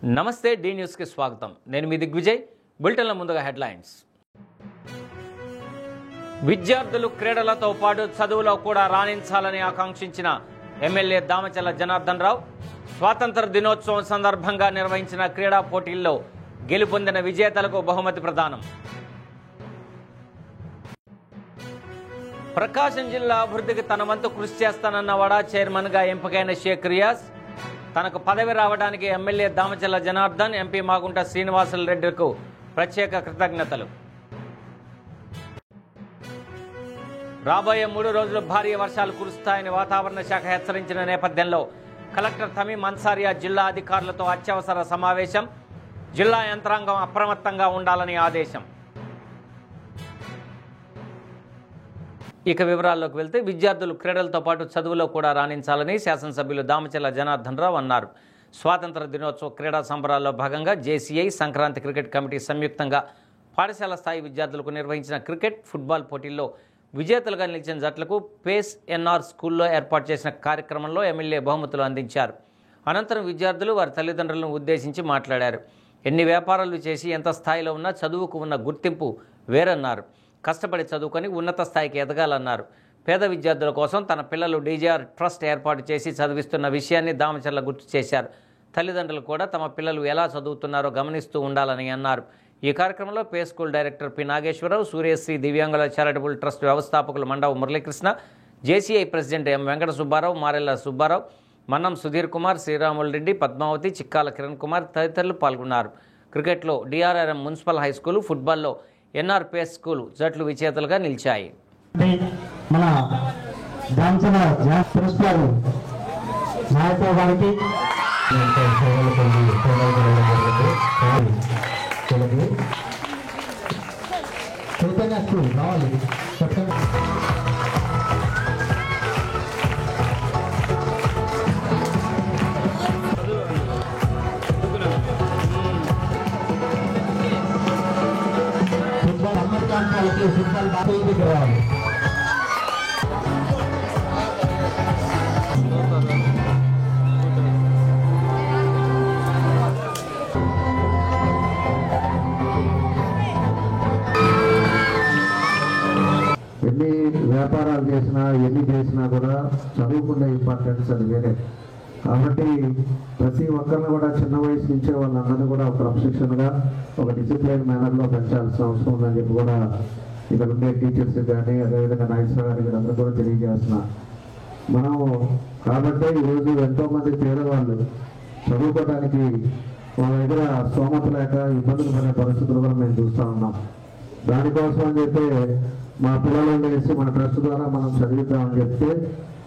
నమస్తే డి న్యూస్కి స్వాగతం. నేను మీ దిగ్విజయ్. బులెటిన్ల ముందుగా హెడ్లైన్స్. విద్యార్థులు క్రీడలతో పాటు చదువులో కూడా రాణించాలని ఆకాంక్షించిన ఎమ్మెల్యే దామచల్ల జనార్దన్ రావు స్వాతంత్ర దినోత్సవం సందర్భంగా నిర్వహించిన క్రీడా పోటీల్లో గెలుపొందిన విజేతలకు బహుమతి ప్రదానం. ప్రకాశం జిల్లా అభివృద్ధికి తన వంతు కృషి చేస్తానన్న వడా చైర్మన్గా ఎంపికైన షేక్ రియాజ్ తనకు పదవి రావడానికి ఎమ్మెల్యే దామచల్ల జనార్దన్, ఎంపీ మాగుంట శ్రీనివాసులు రెడ్డిలకు ప్రత్యేక కృతజ్ఞతలు. రాబోయే 3 రోజులు భారీ వర్షాలు కురుస్తాయని వాతావరణ శాఖ హెచ్చరించిన నేపథ్యంలో కలెక్టర్ తమీం అన్సారియా జిల్లా అధికారులతో అత్యవసర సమావేశం. జిల్లా యంత్రాంగం అప్రమత్తంగా ఉండాలని ఆదేశం. ఇక వివరాల్లోకి వెళ్తే విద్యార్థులు క్రీడలతో పాటు చదువులో కూడా రాణించాలని శాసనసభ్యులు దామచల్ల జనార్దన్ రావు అన్నారు. స్వాతంత్ర దినోత్సవ క్రీడా సంబరాల్లో భాగంగా జేసీఐ, సంక్రాంతి క్రికెట్ కమిటీ సంయుక్తంగా పాఠశాల స్థాయి విద్యార్థులకు నిర్వహించిన క్రికెట్, ఫుట్బాల్ పోటీల్లో విజేతలుగా నిలిచిన జట్లకు పేస్ ఎన్ఆర్ స్కూల్లో ఏర్పాటు చేసిన కార్యక్రమంలో ఎమ్మెల్యే బహుమతులు అందించారు. అనంతరం విద్యార్థులు వారి తల్లిదండ్రులను ఉద్దేశించి మాట్లాడారు. ఎన్ని వ్యాపారాలు చేసి ఎంత స్థాయిలో ఉన్నా చదువుకు ఉన్న గుర్తింపు వేరన్నారు. కష్టపడి చదువుకొని ఉన్నత స్థాయికి ఎదగాలన్నారు. పేద విద్యార్థుల కోసం తన పిల్లలు డీజీఆర్ ట్రస్ట్ ఏర్పాటు చేసి చదివిస్తున్న విషయాన్ని దామచల్ల గుర్తు చేశారు. తల్లిదండ్రులు కూడా తమ పిల్లలు ఎలా చదువుతున్నారో గమనిస్తూ ఉండాలని అన్నారు. ఈ కార్యక్రమంలో pay school director P Nageswararao, Suryasri దివ్యాంగుల చారిటబుల్ ట్రస్ట్ వ్యవస్థాపకులు Mandava Muralikrishna, JCI president M Venkata Subbarao, Marella Subbarao, Mannam Sudheer Kumar, Sriramulu Reddy, Padmavathi, Chikkala Kiran Kumar తదితరులు పాల్గొన్నారు. క్రికెట్లో డిఆర్ఆర్ఎం మున్సిపల్ హై స్కూలు, ఫుట్బాల్లో ఎన్ఆర్ పేస్ స్కూల్ జట్లు విజేతలుగా నిలిచాయి. మన దామచల్ల ప్రిన్సిపల్ నాయకుల గారికి చైతన్య స్కూల్ రావాలి. ఫుట్బాల్ అమ్మర్ ప్రాంతాలకి ఫుట్బాల్ బాగా రావాలి. ఎన్ని వ్యాపారాలు చేసినా ఎన్ని చేసినా కూడా చదువుకునే ఇంపార్టెన్స్ అది వేరే. కాబట్టి ప్రతి ఒక్కరిని కూడా చిన్న వయసు నుంచే వాళ్ళందరినీ కూడా ఒక క్రమశిక్షణగా ఒక డిసిప్లైన్ మేనర్లో పెంచాల్సిన అవసరం ఉందని చెప్పి కూడా ఇక్కడ ఉండే టీచర్స్ కానీ అదేవిధంగా నాయకులు గారి అందరూ కూడా తెలియజేస్తున్నా. మనం కాబట్టి ఈరోజు ఎంతోమంది పేదవాళ్ళు చదువుకోవడానికి వాళ్ళ దగ్గర స్తోమత లేక ఇబ్బందులు పడే పరిస్థితులు కూడా మేము చూస్తూ ఉన్నాం. దానికోసం అని చెప్పి మా పిల్లలు వేసి మన ట్రస్ట్ ద్వారా మనం చదివిద్దామని చెప్తే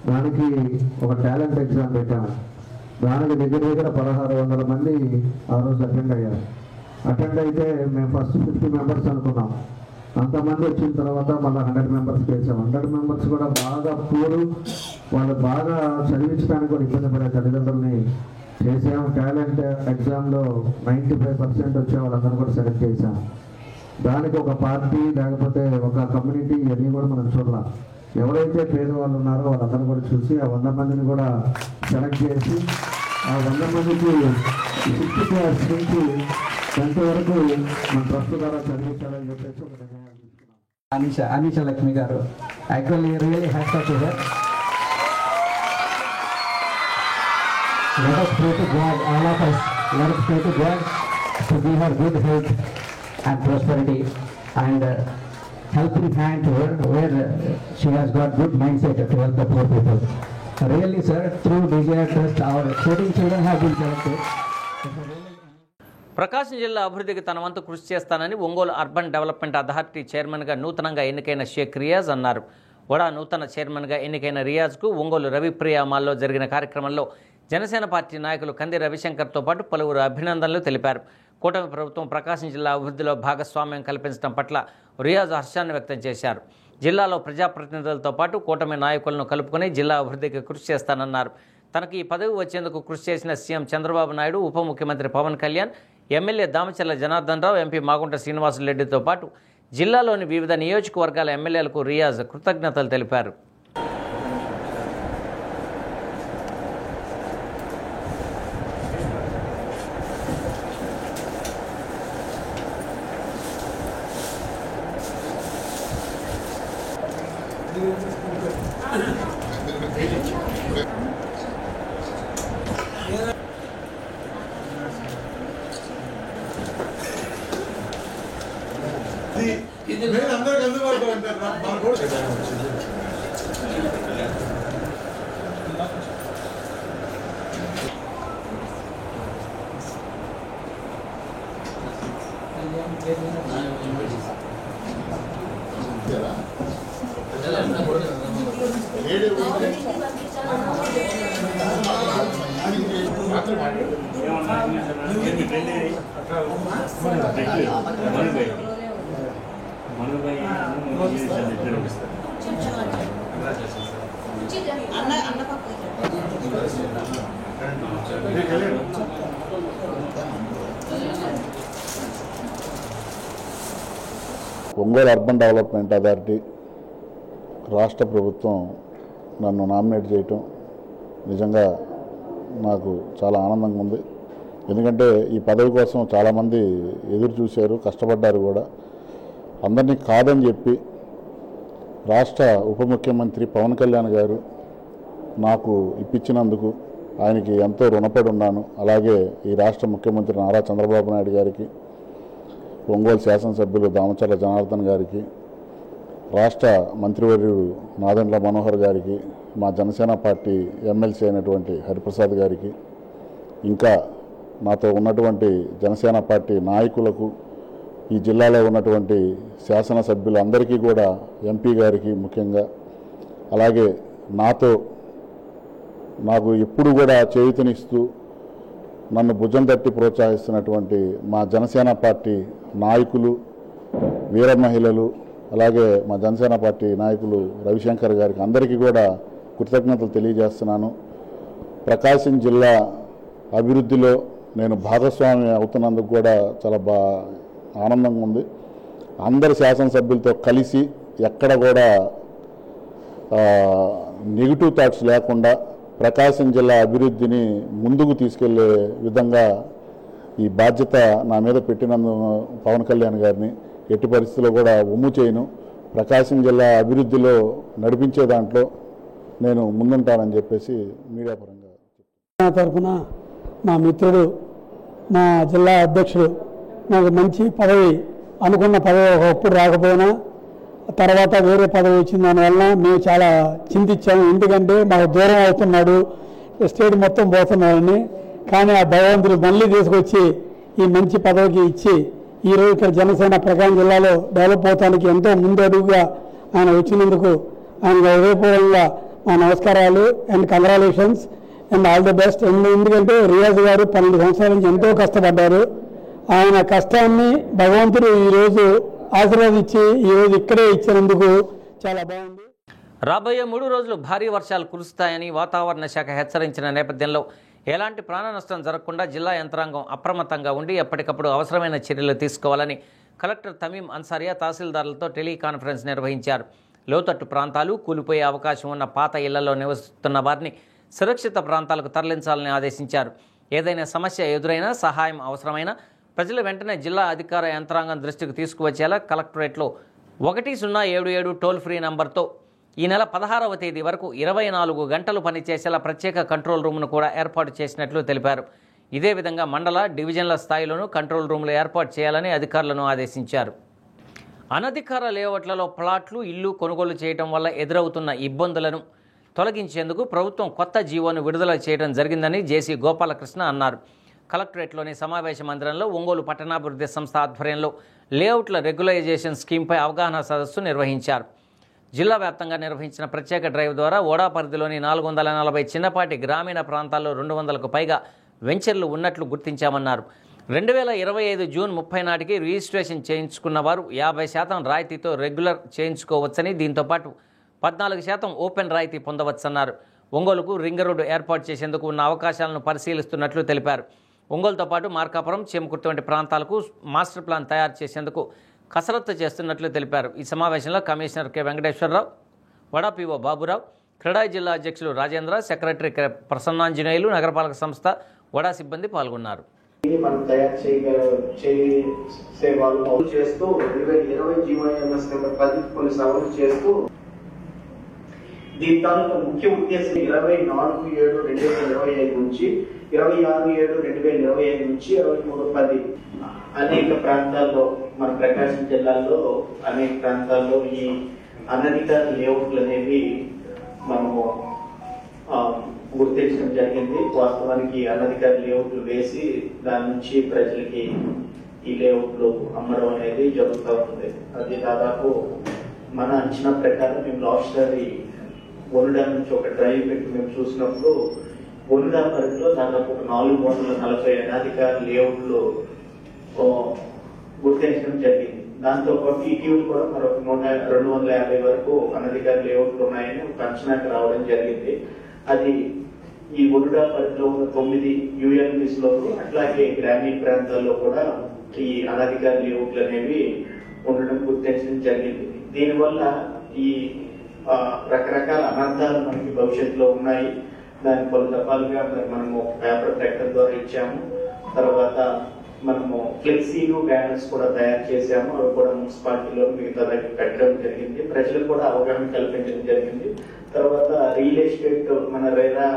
దానికి ఒక టాలెంట్ ఎగ్జామ్ పెట్టాము. దానికి దగ్గర 1600 మంది ఆ రోజు అటెండ్ అయ్యారు. అటెండ్ అయితే మేము ఫస్ట్ 50 మెంబర్స్ అనుకున్నాం. అంతమంది వచ్చిన తర్వాత మళ్ళీ 100 మెంబర్స్కి వేసాం. 100 మెంబర్స్ కూడా బాగా పూరు, వాళ్ళు బాగా చదివించడానికి కూడా ఇబ్బంది పడే తల్లిదండ్రులని చేసాము. టాలెంట్ ఎగ్జామ్లో 95% వచ్చే వాళ్ళందరూ కూడా సెలెక్ట్ చేశాం. దానికి ఒక పార్టీ లేకపోతే ఒక కమ్యూనిటీ ఇవన్నీ కూడా మనం చూడాలి. ఎవరైతే పేదవాళ్ళు ఉన్నారో వాళ్ళందరూ కూడా చూసి ఆ 100 మందిని కూడా సెలెక్ట్ చేసి ఆ 100 మందికి 6th క్లాస్ నుంచి 10th వరకు మన ట్రస్ట్ ద్వారా చదివించాలని చెప్పేసి ఒక నిర్ణయం తీసుకున్నాం. అనీషా లక్ష్మి గారు actually really hats off to her. Let us pray to God, all of us, let us pray to God to give her good health and prosperity and helping hand to her where she has got good mindset to help the poor people. Really sir, through DJI Trust our 14 children have been selected. ప్రకాశం జిల్లా అభివృద్ధికి తన వంతు కృషి చేస్తానని Ongole urban development authority చైర్మన్గా నూతనంగా ఎన్నికైన షేక్ రియాజ్ అన్నారు. వడా నూతన చైర్మన్గా ఎన్నికైన రియాజ్కు ఒంగోలు రవిప్రియ మాల్లో జరిగిన కార్యక్రమంలో జనసేన పార్టీ నాయకులు కంది రవిశంకర్తో పాటు పలువురు అభినందనలు తెలిపారు. కూటమి ప్రభుత్వం ప్రకాశం జిల్లా అభివృద్ధిలో భాగస్వామ్యం కల్పించడం పట్ల రియాజ్ హర్షాన్ని వ్యక్తం చేశారు. జిల్లాలో ప్రజాప్రతినిధులతో పాటు కూటమి నాయకులను కలుపుకొని జిల్లా అభివృద్ధికి కృషి చేస్తానన్నారు. తనకు ఈ పదవి వచ్చేందుకు కృషి చేసిన సీఎం చంద్రబాబు నాయుడు, ఉప ముఖ్యమంత్రి పవన్ కళ్యాణ్, ఎమ్మెల్యే దామచల్ల జనార్దన్ రావు, ఎంపీ మాగుంట శ్రీనివాసులు రెడ్డితో పాటు జిల్లాలోని వివిధ నియోజకవర్గాల ఎమ్మెల్యేలకు రియాజ్ కృతజ్ఞతలు తెలిపారు. ఒంగోలు అర్బన్ డెవలప్మెంట్ అథారిటీ రాష్ట్ర ప్రభుత్వం నన్ను నామినేట్ చేయటం నిజంగా నాకు చాలా ఆనందంగా ఉంది. ఎందుకంటే ఈ పదవి కోసం చాలామంది ఎదురు చూశారు, కష్టపడ్డారు కూడా. అందరినీ కాదని చెప్పి రాష్ట్ర ఉప ముఖ్యమంత్రి పవన్ కళ్యాణ్ గారు నాకు ఇప్పించినందుకు ఆయనకి ఎంతో రుణపడి ఉన్నాను. అలాగే ఈ రాష్ట్ర ముఖ్యమంత్రి నారా చంద్రబాబు నాయుడు గారికి, ఒంగోలు శాసనసభ్యులు దామచర్ల జనార్దన్ గారికి, రాష్ట్ర మంత్రివర్యుడు నాదెండ్ల మనోహర్ గారికి, మా జనసేన పార్టీ ఎమ్మెల్సీ అయినటువంటి హరిప్రసాద్ గారికి, ఇంకా నాతో ఉన్నటువంటి జనసేన పార్టీ నాయకులకు, ఈ జిల్లాలో ఉన్నటువంటి శాసనసభ్యులందరికీ కూడా, ఎంపీ గారికి ముఖ్యంగా, అలాగే నాకు ఎప్పుడు కూడా చేయూతనిస్తూ నన్ను భుజం తట్టి ప్రోత్సహిస్తున్నటువంటి మా జనసేన పార్టీ నాయకులు, వీర మహిళలు, అలాగే మా జనసేన పార్టీ నాయకులు రవిశంకర్ గారికి అందరికీ కూడా కృతజ్ఞతలు తెలియజేస్తున్నాను. ప్రకాశం జిల్లా అభివృద్ధిలో నేను భాగస్వామి అవుతున్నందుకు కూడా చాలా ఆనందంగా ఉంది. అందరి శాసనసభ్యులతో కలిసి ఎక్కడ కూడా నెగిటివ్ థాట్స్ లేకుండా ప్రకాశం జిల్లా అభివృద్ధిని ముందుకు తీసుకెళ్లే విధంగా ఈ బాధ్యత నా మీద పెట్టినందు పవన్ కళ్యాణ్ గారిని ఎట్టి పరిస్థితుల్లో కూడా ఒమ్ము చేయను. ప్రకాశం జిల్లా అభివృద్ధిలో నడిపించే దాంట్లో నేను ముందుంటానని చెప్పేసి మీడియా పరంగా తరఫున మా మిత్రుడు, మా జిల్లా అధ్యక్షుడు నాకు మంచి పదవి, అనుకున్న పదవి ఒకప్పుడు రాకపోయినా తర్వాత వేరే పదవి వచ్చిన దానివల్ల మేము చాలా చింతించాము. ఎందుకంటే మాకు దూరం అవుతున్నాడు, స్టేట్ మొత్తం పోతున్నాడని. కానీ ఆ భగవంతుడు మళ్ళీ తీసుకొచ్చి ఈ మంచి పదవికి ఇచ్చి ఈరోజు ఇక్కడ జనసేన ప్రకాశం జిల్లాలో డెవలప్ అవడానికి ఎంతో ముందడుగుగా ఆయన వచ్చినందుకు ఆయన హృదయపూర్వకంగా మా నమస్కారాలు and congratulations and all the best. ఎందుకంటే రియాజ్ గారు 12 సంవత్సరాల నుంచి ఎంతో కష్టపడ్డారు. ఆయన కష్టాన్ని భగవంతుడు ఈరోజు ఆశీర్వదించి ఈరోజు ఇక్కడే ఇచ్చినందుకు చాలా బాగుంది. రాబోయే 3 రోజులు భారీ వర్షాలు కురుస్తాయని వాతావరణ శాఖ హెచ్చరించిన నేపథ్యంలో ఎలాంటి ప్రాణ నష్టం జరగకుండా జిల్లా యంత్రాంగం అప్రమత్తంగా ఉండి ఎప్పటికప్పుడు అవసరమైన చర్యలు తీసుకోవాలని కలెక్టర్ తమీం అన్సారియా తహసీల్దార్లతో టెలికాన్ఫరెన్స్ నిర్వహించారు. లోతట్టు ప్రాంతాలు, కూలిపోయే అవకాశం ఉన్న పాత ఇళ్లలో నివసిస్తున్న వారిని సురక్షిత ప్రాంతాలకు తరలించాలని ఆదేశించారు. ఏదైనా సమస్య ఎదురైనా, సహాయం అవసరమైన ప్రజలు వెంటనే జిల్లా అధికార యంత్రాంగం దృష్టికి తీసుకువచ్చేలా కలెక్టరేట్లో 1077 టోల్ ఫ్రీ నంబర్తో ఈ నెల 16వ తేదీ వరకు 24 గంటలు పనిచేసేలా ప్రత్యేక కంట్రోల్ రూమ్ను కూడా ఏర్పాటు చేసినట్లు తెలిపారు. ఇదే విధంగా మండల, డివిజన్ల స్థాయిలోనూ కంట్రోల్ రూమ్లు ఏర్పాటు చేయాలని అధికారులను ఆదేశించారు. అనధికార లేఅవుట్లలో ప్లాట్లు, ఇళ్లు కొనుగోలు చేయడం వల్ల ఎదురవుతున్న ఇబ్బందులను తొలగించేందుకు ప్రభుత్వం కొత్త జీవోను విడుదల చేయడం జరిగిందని జేసీ గోపాలకృష్ణ అన్నారు. కలెక్టరేట్లోని సమావేశ మందిరంలో ఒంగోలు పట్టణాభివృద్ధి సంస్థ ఆధ్వర్యంలో లేఅవుట్ల రెగ్యులైజేషన్ స్కీమ్పై అవగాహన సదస్సు నిర్వహించారు. జిల్లా వ్యాప్తంగా నిర్వహించిన ప్రత్యేక డ్రైవ్ ద్వారా ఓడా పరిధిలోని 440 చిన్నపాటి గ్రామీణ ప్రాంతాల్లో 200కు పైగా వెంచర్లు ఉన్నట్లు గుర్తించామన్నారు. 2025 జూన్ 30 నాటికి రిజిస్ట్రేషన్ చేయించుకున్న వారు 50% రాయితీతో రెగ్యులర్ చేయించుకోవచ్చని, దీంతోపాటు 14% ఓపెన్ రాయితీ పొందవచ్చన్నారు. ఒంగోలుకు రింగ్ రోడ్డు ఏర్పాటు చేసేందుకు ఉన్న అవకాశాలను పరిశీలిస్తున్నట్లు తెలిపారు. ఒంగోలుతో పాటు మార్కాపురం, చేమకుర్తి వంటి ప్రాంతాలకు మాస్టర్ ప్లాన్ తయారు చేసేందుకు కసరత్తు చేస్తున్నట్లు తెలిపారు. ఈ సమావేశంలో కమిషనర్ కె వెంకటేశ్వరరావు, వడా పిఓ బాబురావు, క్రెడాయి జిల్లా అధ్యక్షులు రాజేంద్ర, సెక్రటరీ ప్రసన్నాంజనేయులు, నగరపాలక సంస్థ వడా సిబ్బంది పాల్గొన్నారు. మనం తయారు చేసే వాళ్ళు చేస్తూ 2020 జీవోఎంఎస్ నెంబర్ 10 కొన్ని సవరణ చేస్తూ దీని తాలూకా ముఖ్య ఉద్దేశం 24/7/2025 నుంచి 26/7/2025 నుంచి 23/10 అనేక ప్రాంతాల్లో మన ప్రకాశం జిల్లాలో అనేక ప్రాంతాల్లో ఈ అనధికార లేఅవుట్లు అనేవి మనము గుర్తించడం జరిగింది. వాస్తవానికి అనధికార లేఅవుట్లు వేసి దాని నుంచి ప్రజలకి ఈ లేఅవుట్లు అమ్మడం అనేది జరుగుతూ ఉంది. అది దాదాపు మన అంచనా ప్రకారం మేము లాస్ట్ సారి ఒనుడా నుంచి ఒక డ్రైవ్ పెట్టి మేము చూసినప్పుడు ఒనుడా పరిధిలో దాదాపు 440 అనధికార లేఅవుట్లు గుర్తించడం జరిగింది. దాంతో పాటు ఇటీవల కూడా మరొక 250 వరకు అనధికార లేఅవుట్లు ఉన్నాయని ఒక అంచనాకి రావడం జరిగింది. అది ఈ ఒనుడా పరిధిలో ఉన్న 9 యూఎల్పీస్ లోను అట్లాగే గ్రామీణ ప్రాంతాల్లో కూడా ఈ అనధికార లేఅవుట్లు అనేవి ఉండడం గుర్తించడం జరిగింది. దీనివల్ల ఈ రకరకాల అనర్థాలు మనకి భవిష్యత్తులో ఉన్నాయి. దాని పలు దఫాలుగా మనము పేపర్ ట్రాక్టర్ ద్వారా ఇచ్చాము. తర్వాత మనము ఫ్లెక్సీలు బ్యానర్స్ కూడా తయారు చేశాము. అవి కూడా మున్సిపాలిటీలో మిగతా దగ్గర పెట్టడం జరిగింది. ప్రజలకు కూడా అవగాహన కల్పించడం జరిగింది. తర్వాత రియల్ ఎస్టేట్ మన రేరా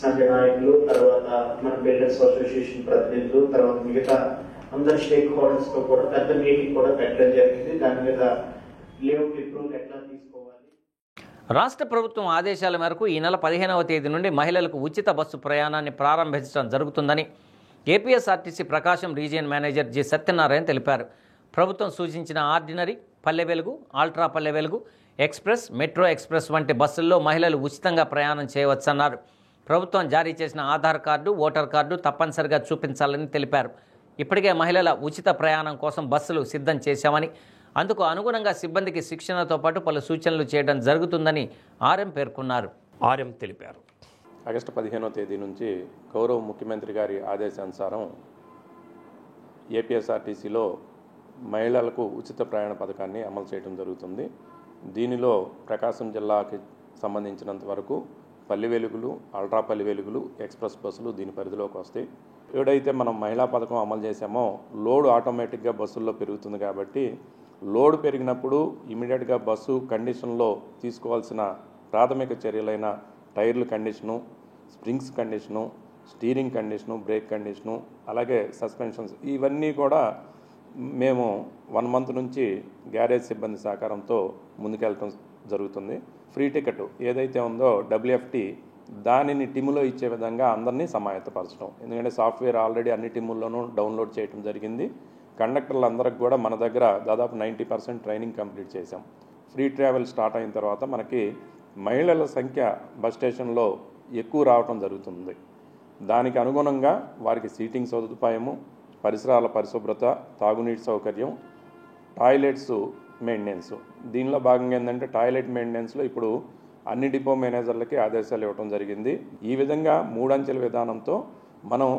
సంఘ నాయకులు, తర్వాత మన బిల్డర్స్ అసోసియేషన్ ప్రతినిధులు, తర్వాత మిగతా అందరు స్టేక్ హోల్డర్స్ తో కూడా పెద్ద మీటింగ్ కూడా పెట్టడం జరిగింది. దాని మీద లేఅవుట్ అప్రూవల్ ఎట్లా తీసుకోవాలి. రాష్ట్ర ప్రభుత్వం ఆదేశాల మేరకు ఈ నెల 15వ తేదీ నుండి మహిళలకు ఉచిత బస్సు ప్రయాణాన్ని ప్రారంభించడం జరుగుతుందని ఏపీఎస్ఆర్టీసీ ప్రకాశం రీజియన్ మేనేజర్ జి సత్యనారాయణ తెలిపారు. ప్రభుత్వం సూచించిన ordinary, Palle Velugu, ultra Palle Velugu, express, metro express వంటి బస్సుల్లో మహిళలు ఉచితంగా ప్రయాణం చేయవచ్చన్నారు. ప్రభుత్వం జారీ చేసిన ఆధార్ కార్డు, ఓటర్ కార్డు తప్పనిసరిగా చూపించాలని తెలిపారు. ఇప్పటికే మహిళల ఉచిత ప్రయాణం కోసం బస్సులు సిద్ధం చేశామని, అందుకు అనుగుణంగా సిబ్బందికి శిక్షణతో పాటు పలు సూచనలు చేయడం జరుగుతుందని ఆర్ఎం పేర్కొన్నారు. ఆర్ఎం తెలిపారు. ఆగస్టు 15వ తేదీ నుంచి గౌరవ ముఖ్యమంత్రి గారి ఆదేశానుసారం ఏపీఎస్ఆర్టీసీలో మహిళలకు ఉచిత ప్రయాణ పథకాన్ని అమలు చేయడం జరుగుతుంది. దీనిలో ప్రకాశం జిల్లాకి సంబంధించినంత వరకు పల్లె వెలుగులు, అల్ట్రా పల్లె వెలుగులు, ఎక్స్ప్రెస్ బస్సులు దీని పరిధిలోకి వస్తాయి. ఏదైతే మనం మహిళా పథకం అమలు చేసామో లోడ్ ఆటోమేటిక్గా బస్సుల్లో పెరుగుతుంది కాబట్టి లోడ్ పెరిగినప్పుడు ఇమీడియట్గా బస్సు కండిషన్లో తీసుకోవాల్సిన ప్రాథమిక చర్యలైన టైర్ల condition, springs condition, steering condition, brake condition, అలాగే సస్పెన్షన్స్ ఇవన్నీ కూడా మేము 1 మంత్ నుంచి గ్యారేజ్ సిబ్బంది సహకారంతో ముందుకెళ్ళటం జరుగుతుంది. ఫ్రీ టికెట్ ఏదైతే ఉందో WFT దానిని టీములో ఇచ్చే విధంగా అందరినీ సమాయత్తపరచడం. ఎందుకంటే సాఫ్ట్వేర్ ఆల్రెడీ అన్ని టీముల్లోనూ డౌన్లోడ్ చేయడం జరిగింది. కండక్టర్లందరికీ కూడా మన దగ్గర దాదాపు 90% ట్రైనింగ్ కంప్లీట్ చేశాం. ఫ్రీ ట్రావెల్ స్టార్ట్ అయిన తర్వాత మనకి మహిళల సంఖ్య బస్ స్టేషన్లో ఎక్కువ రావటం జరుగుతుంది. దానికి అనుగుణంగా వారికి సీటింగ్ సదుపాయము, పరిసరాల పరిశుభ్రత, తాగునీటి సౌకర్యం, టాయిలెట్స్ మెయింటెనెన్స్. దీనిలో భాగంగా ఏంటంటే టాయిలెట్ మెయింటెనెన్స్లో ఇప్పుడు అన్ని డిపో మేనేజర్లకి ఆదేశాలు ఇవ్వడం జరిగింది. ఈ విధంగా 3 అంచెల విధానంతో మనం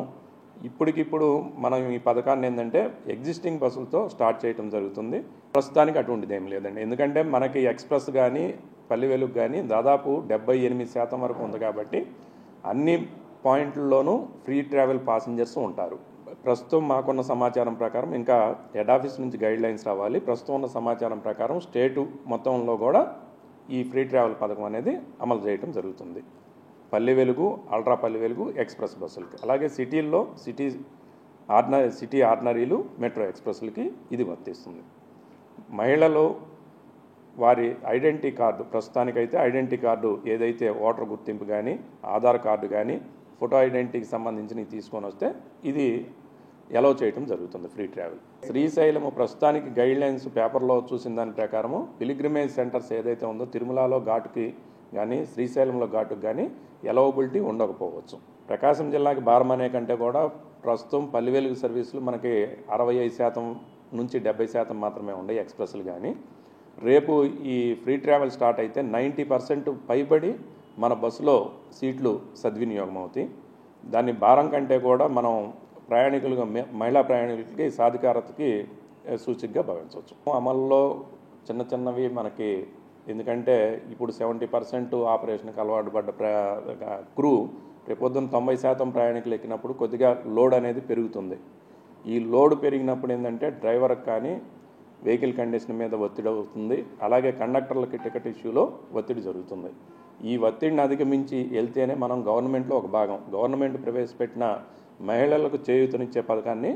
ఇప్పటికిప్పుడు మనం ఈ పథకాన్ని ఏంటంటే ఎగ్జిస్టింగ్ బస్సులతో స్టార్ట్ చేయడం జరుగుతుంది. ప్రస్తుతానికి అటువంటిది ఏం లేదండి. ఎందుకంటే మనకి ఎక్స్ప్రెస్ కానీ పల్లె వెలుగు కానీ దాదాపు 78% వరకు ఉంది కాబట్టి అన్ని పాయింట్లలోనూ ఫ్రీ ట్రావెల్ పాసింజర్స్ ఉంటారు. ప్రస్తుతం మాకున్న సమాచారం ప్రకారం ఇంకా హెడ్ ఆఫీస్ నుంచి గైడ్ లైన్స్ రావాలి. ప్రస్తుతం ఉన్న సమాచారం ప్రకారం స్టేటు మొత్తంలో కూడా ఈ ఫ్రీ ట్రావెల్ పథకం అనేది అమలు చేయడం జరుగుతుంది. పల్లె వెలుగు, అల్ట్రా పల్లె వెలుగు, ఎక్స్ప్రెస్ బస్సులకి, అలాగే సిటీల్లో సిటీ ఆర్డినరీలు, మెట్రో ఎక్స్ప్రెస్లకి ఇది వర్తిస్తుంది. మహిళలు వారి ఐడెంటిటీ కార్డు, ప్రస్తుతానికైతే ఐడెంటిటీ కార్డు ఏదైతే ఓటర్ గుర్తింపు కానీ ఆధార్ కార్డు కానీ ఫోటో ఐడెంటిటీకి సంబంధించినవి తీసుకొని వస్తే ఇది అలౌ చేయడం జరుగుతుంది ఫ్రీ ట్రావెల్. శ్రీశైలము ప్రస్తుతానికి గైడ్ లైన్స్ పేపర్లో చూసిన దాని ప్రకారము పిలిగ్రిమేజ్ సెంటర్స్ ఏదైతే ఉందో తిరుమలలో ఘాటుకి కానీ శ్రీశైలంలో ఘాటుకు కానీ ఎలవబిలిటీ ఉండకపోవచ్చు. ప్రకాశం జిల్లాకి భారం అనే కంటే కూడా ప్రస్తుతం పల్లె వెలుగు సర్వీసులు మనకి 65% నుంచి 70% మాత్రమే ఉన్నాయి ఎక్స్ప్రెస్లు కానీ. రేపు ఈ ఫ్రీ ట్రావెల్ స్టార్ట్ అయితే 90% పైబడి మన బస్సులో సీట్లు సద్వినియోగం అవుతాయి. దాన్ని భారం కంటే కూడా మనం ప్రయాణికులుగా మహిళా ప్రయాణికులకి సాధికారతకి సూచికగా భావించవచ్చు. అమల్లో చిన్నవి మనకి, ఎందుకంటే ఇప్పుడు 70% ఆపరేషన్కి అలవాటు పడ్డ క్రూ రేపొద్దున 90% ప్రయాణికులు ఎక్కినప్పుడు కొద్దిగా లోడ్ అనేది పెరుగుతుంది. ఈ లోడ్ పెరిగినప్పుడు ఏంటంటే డ్రైవర్కి కానీ వెహికల్ కండిషన్ మీద ఒత్తిడి అవుతుంది, అలాగే కండక్టర్లకి టికెట్ ఇష్యూలో ఒత్తిడి జరుగుతుంది. ఈ ఒత్తిడిని అధిగమించి వెళ్తేనే మనం గవర్నమెంట్లో ఒక భాగం. గవర్నమెంట్ ప్రవేశపెట్టిన మహిళలకు చేయూతనిచ్చే పథకాన్ని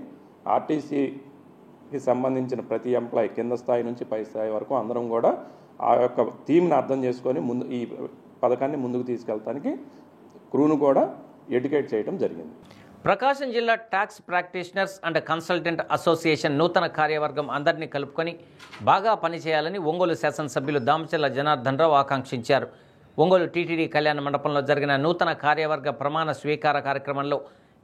ఆర్టీసీకి సంబంధించిన ప్రతి ఎంప్లాయీ కింద స్థాయి నుంచి పై స్థాయి వరకు అందరం కూడా ఆ యొక్క థీమ్ని అర్థం చేసుకొని ఈ పథకాన్ని ముందుకు తీసుకెళ్ళడానికి క్రూను కూడా ఎడ్యుకేట్ చేయడం జరిగింది. ప్రకాశం జిల్లా tax practitioners and consultant association నూతన కార్యవర్గం అందరినీ కలుపుకొని బాగా పనిచేయాలని ఒంగోలు శాసనసభ్యులు దామచర్ల జనార్దన్ రావు ఆకాంక్షించారు. ఒంగోలు టీటీడీ కళ్యాణ మండపంలో జరిగిన నూతన కార్యవర్గ ప్రమాణ స్వీకార కార్యక్రమంలో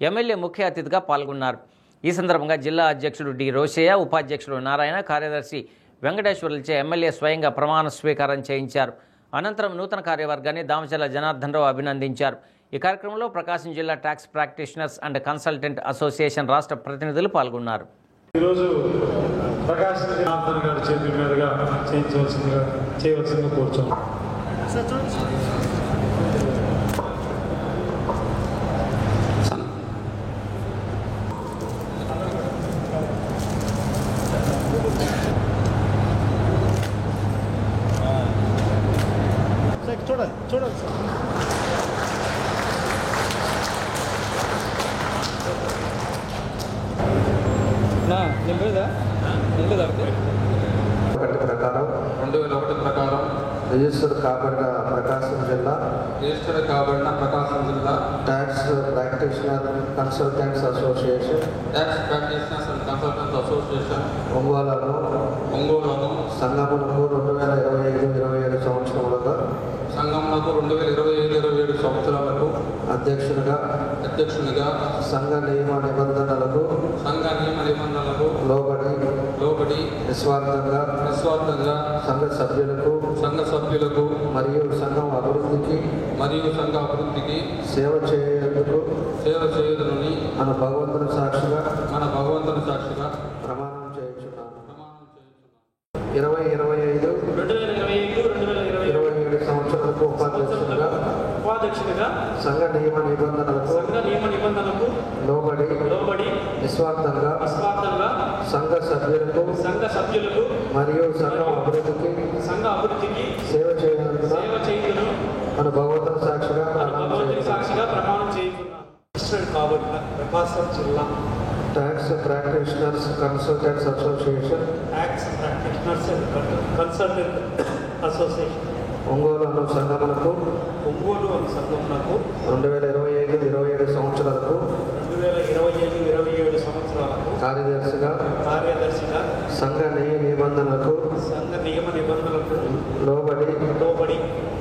ఎమ్మెల్యే ముఖ్య అతిథిగా పాల్గొన్నారు. ఈ సందర్భంగా జిల్లా అధ్యక్షుడు డి రోషయ్య, ఉపాధ్యక్షుడు నారాయణ, కార్యదర్శి వెంకటేశ్వర్లచే ఎమ్మెల్యే స్వయంగా ప్రమాణ స్వీకారం చేయించారు. అనంతరం నూతన కార్యవర్గాన్ని దామచర్ల జనార్దన్ రావు అభినందించారు. ఈ కార్యక్రమంలో ప్రకాశం జిల్లా tax practitioners and consultant association రాష్ట్ర ప్రతినిధులు పాల్గొన్నారు. ఈరోజు ప్రకాశం జనార్దన్ గారి చేతుల మీదుగా చేయవలసిందిగా కోరుచున్నాం. చూడండి సార్. ప్రకారం 2001 ప్రకారం రిజిస్టర్ కాబడిన ప్రకాశం జిల్లా ట్యాక్స్ ప్రాక్టీషనర్ కన్సల్టెంట్స్ అసోసియేషన్ ఒంగోలును సంఘమునకు 2025-27 సంవత్సరములుగా అధ్యక్షునిగా సంఘ నియమ నిబంధనలకు లోబడి నిస్వార్థంగా సంఘ సభ్యులకు మరియు సంఘం అభివృద్ధికి సేవ చేయుదునని మన భగవంతుని సాక్షిగా ప్రమాణం చేయుచున్నాను. 2025-2027 సంవత్సరాలకు ఉపాధ్యక్షునిగా సంఘ నియమ నిబంధనలకు లోబడి నిస్వార్థంగా సంఘ సభ్యులకు మరియు సంఘం అభివృద్ధికి సేవ చేయుదును మన భగవంతుని సాక్షిగా ప్రమాణం చేయుచున్నాను. కాబట్టి ప్రకాశం జిల్లా tax practitioners consultants association Ongole అను సంఘమునకు 2025-27 సంవత్సరాలకు కార్యదర్శిగా సంఘ నియమ నిబంధనలకు లోబడి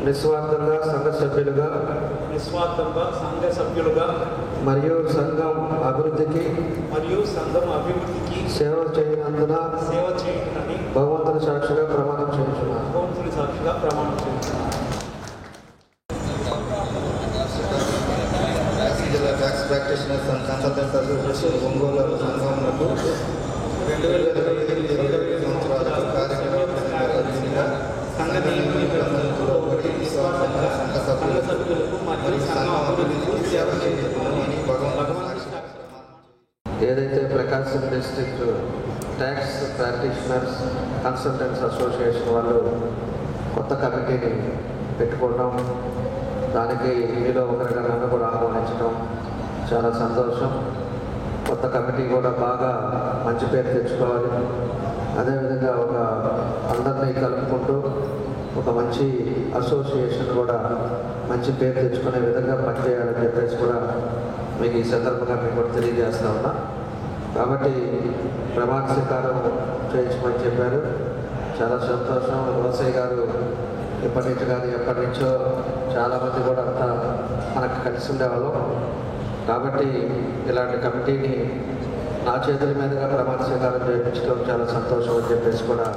నిస్వార్థంగా సంఘ సభ్యులుగా మరియు సంఘం అభివృద్ధికి సేవ చేయనందున భగవంతుని సాక్షిగా ప్రమాణం చేయించున్నాను. జిల్లా tax practitioners and consultants association Ongole సంఘమునకు 2025-27 సంవత్సరాలకు కార్యక్రమంగా సంఘ నిబంధనలకు లోబడి నిస్వార్థంగా సంఘ సభ్యులకు మరియు సంఘం అభివృద్ధికి సేవ చేయుదునని భగవంతుని సాక్షిగా ఏదైతే Prakasam district tax practitioners consultants association వాళ్ళు కొత్త కమిటీని పెట్టుకోవడం, దానికి మీలో ఒకరిగా నన్ను కూడా ఆహ్వానించడం చాలా సంతోషం. కొత్త కమిటీ కూడా బాగా మంచి పేరు తెచ్చుకోవాలి. అదేవిధంగా అందరినీ కలుపుకుంటూ ఒక మంచి అసోసియేషన్ కూడా మంచి పేరు తెచ్చుకునే విధంగా పనిచేయాలని చెప్పేసి కూడా మీకు ఈ సందర్భంగా మీకు కూడా తెలియజేస్తా ఉన్నా. కాబట్టి ప్రమాణ స్వీకారం చేయించమని చెప్పారు. చాలా సంతోషం. రోసయ్య గారు ఎప్పటి నుంచో చాలామంది కూడా అంతా మనకు కలిసి ఉండేవాళ్ళం. కాబట్టి ఇలాంటి కమిటీని నా చేతుల మీదుగా ప్రమాణ స్వీకారం చేయించడం చాలా సంతోషం అని చెప్పేసి కూడా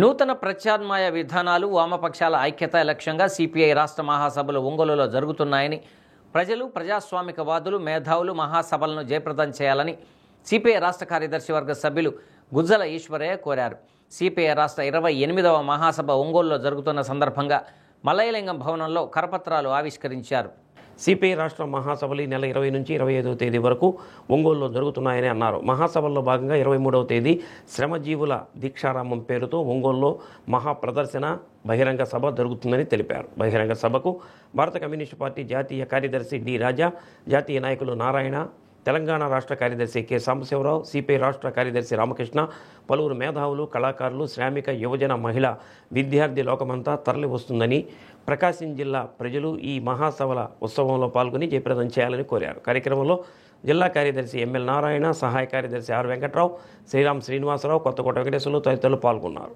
నూతన ప్రత్యామ్నాయ విధానాలు, వామపక్షాల ఐక్యత లక్ష్యంగా సిపిఐ రాష్ట్ర మహాసభలు ఒంగోలులో జరుగుతున్నాయని, ప్రజలు, ప్రజాస్వామికవాదులు, మేధావులు మహాసభలను జయప్రదం చేయాలని సిపిఐ రాష్ట్ర కార్యదర్శి వర్గ సభ్యులు గుజ్జల ఈశ్వరయ్య కోరారు. సిపిఐ రాష్ట్ర 28వ మహాసభ ఒంగోలులో జరుగుతున్న సందర్భంగా మలయలింగం భవనంలో కరపత్రాలు ఆవిష్కరించారు. సిపిఐ రాష్ట్ర మహాసభలు ఈ నెల 20 నుంచి 25వ తేదీ వరకు ఒంగోలులో జరుగుతున్నాయని అన్నారు. మహాసభల్లో భాగంగా 23వ తేదీ శ్రమజీవుల దీక్షారామం పేరుతో ఒంగోలులో మహాప్రదర్శన బహిరంగ సభ జరుగుతుందని తెలిపారు. బహిరంగ సభకు భారత కమ్యూనిస్టు పార్టీ జాతీయ కార్యదర్శి డి రాజా, జాతీయ నాయకులు నారాయణ, తెలంగాణ రాష్ట్ర కార్యదర్శి కె సాంబశివరావు, సిపిఐ రాష్ట్ర కార్యదర్శి రామకృష్ణ, పలువురు మేధావులు, కళాకారులు, శ్రామిక, యువజన, మహిళ, విద్యార్థి లోకమంతా తరలి వస్తుందని, ప్రకాశం జిల్లా ప్రజలు ఈ మహాసభల ఉత్సవంలో పాల్గొని జయప్రదం చేయాలని కోరారు. కార్యక్రమంలో జిల్లా కార్యదర్శి ఎంఎల్ నారాయణ, సహాయ కార్యదర్శి ఆర్ వెంకట్రావు, శ్రీరామ్ శ్రీనివాసరావు, కొత్తకోట వెంకటేశ్వర్లు తదితరులు పాల్గొన్నారు.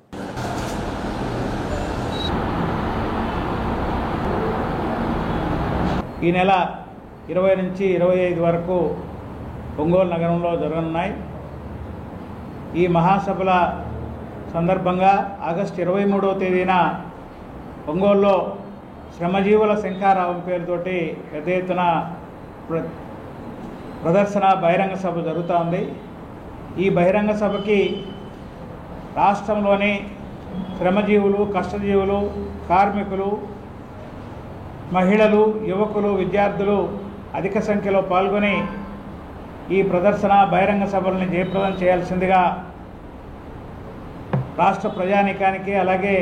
ఈ నెల 20 నుంచి 25 వరకు ఒంగోలు నగరంలో జరగనున్నాయి. ఈ మహాసభల సందర్భంగా ఆగస్టు 23వ తేదీన ఒంగోలులో శ్రమజీవుల శంఖారావం పేరుతోటి పెద్ద ఎత్తున ప్రదర్శన బహిరంగ సభ జరుగుతూ ఉంది. ఈ బహిరంగ సభకి రాష్ట్రంలోని శ్రమజీవులు, కష్టజీవులు, కార్మికులు, మహిళలు, యువకులు, విద్యార్థులు అధిక సంఖ్యలో పాల్గొని ఈ ప్రదర్శన బహిరంగ సభల్ని జయప్రదం చేయాల్సిందిగా రాష్ట్ర ప్రజానీకానికి అలాగే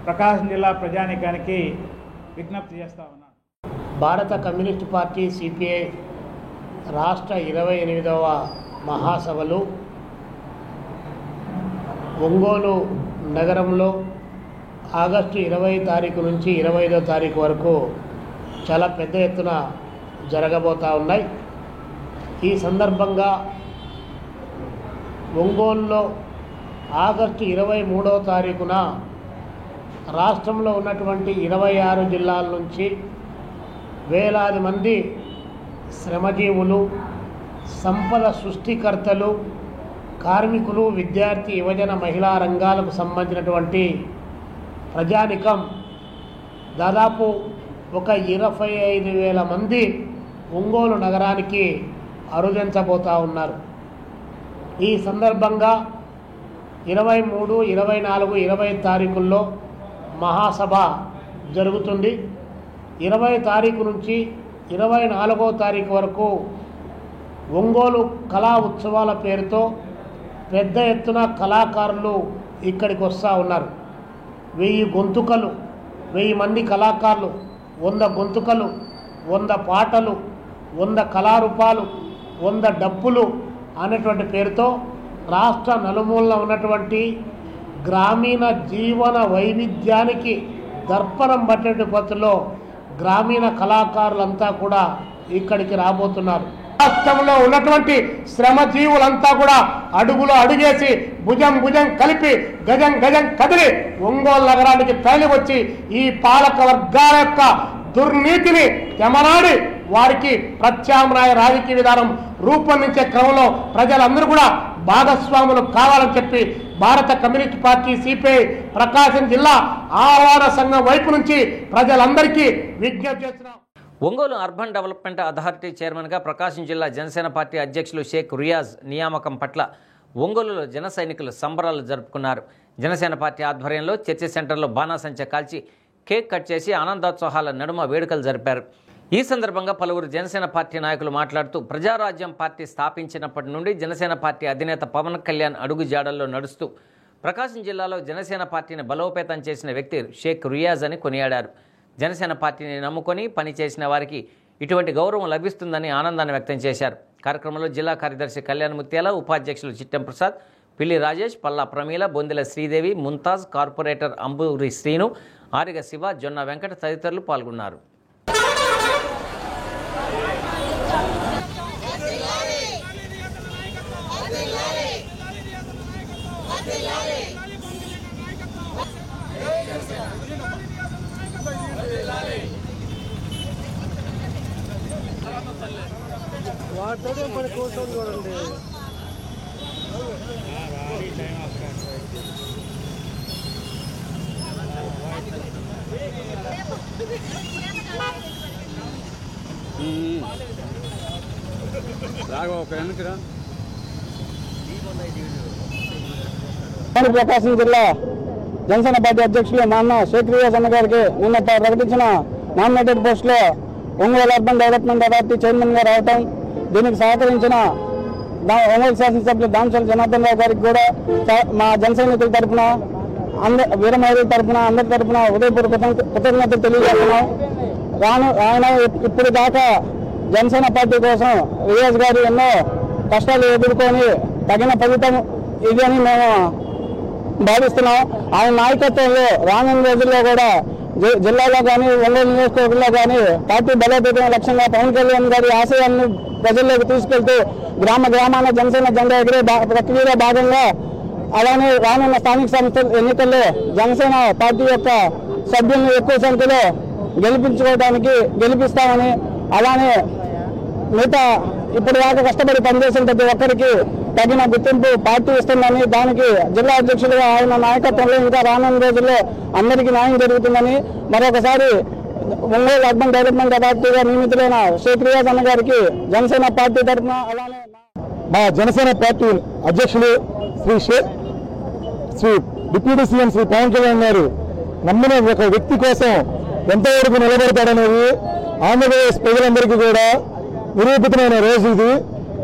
ప్రకాశం జిల్లా ప్రజానీకానికి విజ్ఞప్తి చేస్తా ఉన్నాను. భారత కమ్యూనిస్టు పార్టీ సిపిఐ రాష్ట్ర 28వ మహాసభలు ఒంగోలు నగరంలో ఆగస్టు 20 తారీఖు నుంచి 25వ తారీఖు వరకు చాలా పెద్ద ఎత్తున జరగబోతూ ఉన్నాయి. ఈ సందర్భంగా ఒంగోలులో ఆగస్టు 23వ తారీఖున రాష్ట్రంలో ఉన్నటువంటి 26 జిల్లాల నుంచి వేలాది మంది శ్రమజీవులు, సంపద సృష్టికర్తలు, కార్మికులు, విద్యార్థి, యువజన, మహిళా రంగాలకు సంబంధించినటువంటి ప్రజానికం దాదాపు ఒక 25,000 మంది ఒంగోలు నగరానికి అరుదించబోతూ ఉన్నారు. ఈ సందర్భంగా 23, 24, 20 తారీఖుల్లో మహాసభ జరుగుతుంది. 20 తారీఖు నుంచి 24వ తారీఖు వరకు ఒంగోలు కళా ఉత్సవాల పేరుతో పెద్ద ఎత్తున కళాకారులు ఇక్కడికి వస్తూ ఉన్నారు. 1000 గొంతుకలు, 1000 మంది కళాకారులు, 100 గొంతుకలు, 100 పాటలు, 100 కళారూపాలు, 100 డప్పులు అనేటువంటి పేరుతో రాష్ట్ర నలుమూలన ఉన్నటువంటి గ్రామీణ జీవన వైవిధ్యానికి దర్పణం పట్టే పద్ధతిలో గ్రామీణ కళాకారులంతా కూడా ఇక్కడికి రాబోతున్నారు. రాష్ట్రంలో ఉన్నటువంటి శ్రమజీవులంతా కూడా అడుగులో అడుగేసి భుజం భుజం కలిపి గజం గజం కదిలి ఒంగోలు నగరానికి తరలి వచ్చి ఈ పాలక వర్గాల యొక్క దుర్నీతిని తెమనాడి వారికి ప్రత్యామ్నాయ రాజకీయ విధానం రూపొందించే క్రమంలో ప్రజలందరూ కూడా భాగస్వాములు కావాలని చెప్పి భారత కమ్యూనిస్ట్ పార్టీ సిపిఐ ప్రకాశం జిల్లా ఆహ్వాన సంఘం వైపు నుంచి ప్రజలందరికీ విజ్ఞప్తి చేస్తున్నాం. ఒంగోలు అర్బన్ డెవలప్మెంట్ అథారిటీ చైర్మన్గా ప్రకాశం జిల్లా జనసేన పార్టీ అధ్యక్షులు షేక్ రియాజ్ నియామకం పట్ల ఒంగోలులో జన సైనికులు సంబరాలు జరుపుకున్నారు. జనసేన పార్టీ ఆధ్వర్యంలో చర్చి సెంటర్లో బాణాసంచా కాల్చి కేక్ కట్ చేసి ఆనందోత్సాహాల నడుమ వేడుకలు జరిపారు. ఈ సందర్భంగా పలువురు జనసేన పార్టీ నాయకులు మాట్లాడుతూ ప్రజారాజ్యం పార్టీ స్థాపించినప్పటి నుండి జనసేన పార్టీ అధినేత పవన్ కళ్యాణ్ అడుగు జాడల్లో నడుస్తూ ప్రకాశం జిల్లాలో జనసేన పార్టీని బలోపేతం చేసిన వ్యక్తి షేక్ రియాజ్ అని కొనియాడారు. జనసేన పార్టీని నమ్ముకొని పనిచేసిన వారికి ఇటువంటి గౌరవం లభిస్తుందని ఆనందాన్ని వ్యక్తం చేశారు. కార్యక్రమంలో జిల్లా కార్యదర్శి కళ్యాణ్ ముత్యాల, ఉపాధ్యక్షులు చిట్టెం ప్రసాద్, పిల్లి రాజేష్, పల్లా ప్రమీల, బొందెల శ్రీదేవి, ముంతాజ్, కార్పొరేటర్ అంబూరి శ్రీను, ఆరిగ శివ, జొన్న వెంకట తదితరులు పాల్గొన్నారు. చూడండి ప్రకాశం జిల్లా జనసేన పార్టీ అధ్యక్షులు మా అన్న షేక్ రియాజ్ అన్న గారికి నిన్న ప్రకటించిన నామినేటెడ్ పోస్టులో ఒంగోలు అర్బన్ డెవలప్మెంట్ అథారిటీ చైర్మన్గా రావటం, దీనికి సహకరించిన ఒంగోలు శాసనసభ్యులు దామచల జనార్దన్ రావు గారికి కూడా మా జన సైనికుల తరఫున వీర మహిళల తరఫున అందరి తరఫున ఉదయపూర్వక కృతజ్ఞతలు తెలియజేస్తున్నాం. ఆయన ఇప్పుడు దాకా జనసేన పార్టీ కోసం రియాజ్ గారు ఎన్నో కష్టాలు ఎదుర్కొని తగిన ఫలితం ఇది అని మేము భావిస్తున్నాం. ఆయన నాయకత్వంలో రానున్న రోజుల్లో కూడా జిల్లాలో కానీ ఒంగోలు నియోజకవర్గంలో కానీ పార్టీ బలోపేతం లక్ష్యంగా పవన్ కళ్యాణ్ గారి ఆశయాలను ప్రజల్లోకి తీసుకెళ్తూ గ్రామ గ్రామాల జనసేన జెండా ఎగిరే ప్రక్రియలో భాగంగా అలానే రానున్న స్థానిక సంస్థల ఎన్నికల్లో జనసేన పార్టీ యొక్క సభ్యులను ఎక్కువ సంఖ్యలో గెలిపిస్తామని, అలానే మిగతా ఇప్పటిదాకా కష్టపడి పనిచేసిన ప్రతి ఒక్కరికి తగిన గుర్తింపు పార్టీ ఇస్తుందని, దానికి జిల్లా అధ్యక్షులుగా ఆయన నాయకత్వంలో ఇంకా రానున్న రోజుల్లో అందరికీ న్యాయం జరుగుతుందని మరొకసారి ఒంగోలు అర్బన్ డెవలప్మెంట్ అథారిటీగా నియమితులైన షేక్ రియాజ్ అన్న గారికి జనసేన పార్టీ తరఫున అలానే మా జనసేన పార్టీ అధ్యక్షులు శ్రీ డిప్యూటీ సీఎం శ్రీ పవన్ కళ్యాణ్ గారు నమ్మిన ఒక వ్యక్తి కోసం ఎంతవరకు నిలబడతాడనేది ఆంధ్రప్రదేశ్ ప్రజలందరికీ కూడా నిరూపితమైన రోజు ఇది.